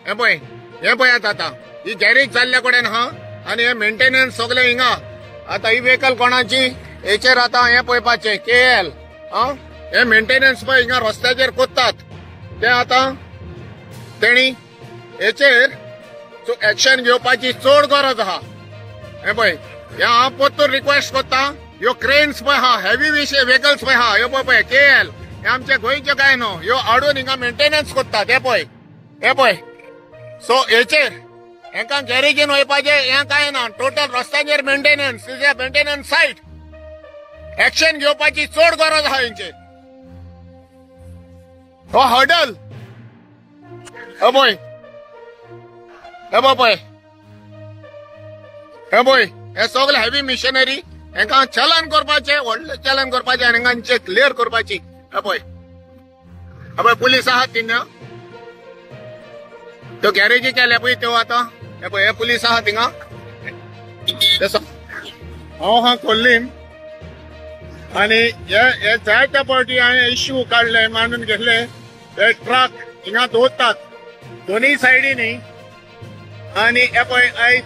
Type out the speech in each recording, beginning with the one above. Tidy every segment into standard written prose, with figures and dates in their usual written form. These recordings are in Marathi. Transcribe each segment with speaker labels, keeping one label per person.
Speaker 1: हे पळय आता ही गॅरेज चालल्या कडेन हा आणि हे मेंटेनन्स सगळे हिंगा आता ही व्हेकल कोणाची हेचेर आता हे पळपाचे KL हे मेंटेनन्स पळय हिंगा रस्त्याचेर कोत्तात ते आता तेणी हेचेर एक्शन घेवपाची चड गरज आहा। हे पळय हांव परतून रिक्वेस्ट करता ह्यो क्रेन्स पळय हा हेवी व्हेकल्स पळय हा ह्यो पळय KL हे आमचे गोंयचे काय न्हू ह्यो हाडून हिंगा मेंटेनन्स कोत्तात हे पळय सो हेचेर हेंका गॅरेजीन वयपाचे हे काय ना टोटल रस्त्याचेर मेंटेनन्स सायट एक्शन घेवपाची चड गरज आहा हेंचेर हो हडल हे सगळे हेवी मिशनरी हेंका चलन करपाचे व्हडले चलन करपाचे आनी हेंकांचे क्लियर करपाची पुलीस आहात थिंगा तो गॅरेजी केल्या पळय त्यो आता हे पुलीस आहात थिंगा हांव हा कोल्लीम आनी हे जायत्या पावटी हांवें इश्यू काडले मांडून घेतले हे ट्रक हिंगा दवरतात दोनूय सायडीनी आनी हे पळय आयज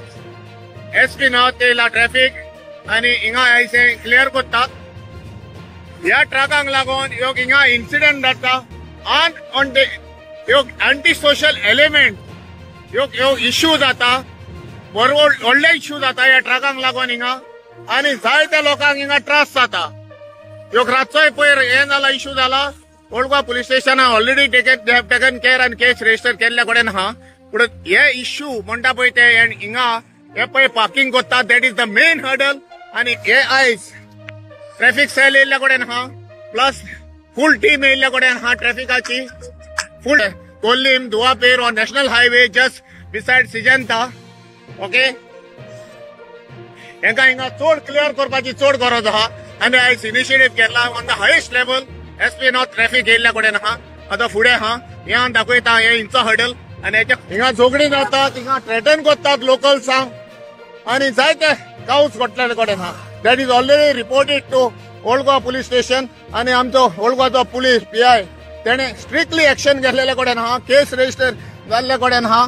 Speaker 1: SP नांव ते ट्रॅफिक आनी हिंगा आयज क्लियर करतात ह्या ट्रकांक लागून ह्यो हिंगा इन्सिडेंट जाता आनी ह्यो अँटी सोशल एलिमेंट ह्यो इश्यू जाता व्हडले इश्यू जाता ह्या ट्रकांक लागून हिंगा आनी जायत्या लोकांक हिंगा त्रास जाता ह्यो रातचोय पयर हे जाला इश्यू जाला Old Goa police station already taken care आनी केस रजिस्टर केल्ल्या कडेन आहा पूण हे इश्यू म्हणटा पळय ते हिंगा हे पळय पार्किंग करतात that is the main hurdle आनी हे आयज ट्रॅफिक सेल येयल्ल्या कडेन आहा प्लस फुल टीम येयल्ल्या कडेन आहा ट्रॅफिकाची फुल कोल्लीम दुआपेर on national highway just beside सिजंता ओके हेंका हिंगा चड क्लियर करपाची चड गरज आहा आनी आयज इनिशिएटीव केला on the highest level SP north traffic येयल्ल्या कडेन आहा आतां फुडें आहा हे हांव दाखयता हे हिंचो हडल आनी हिंगा झगडी जातात हिंगा थ्रेटन करतात लोकल्सांक आनी जायते काउज घडलेले कडेन आहा that is already reported to old Goa police station आनी आमचो ओल्ड गोवाचो पुलीस PI तेणे स्ट्रिक्टली एक्शन घेतलेले कडेन आहा केस रजिस्टर जाल्ले कडेन आहा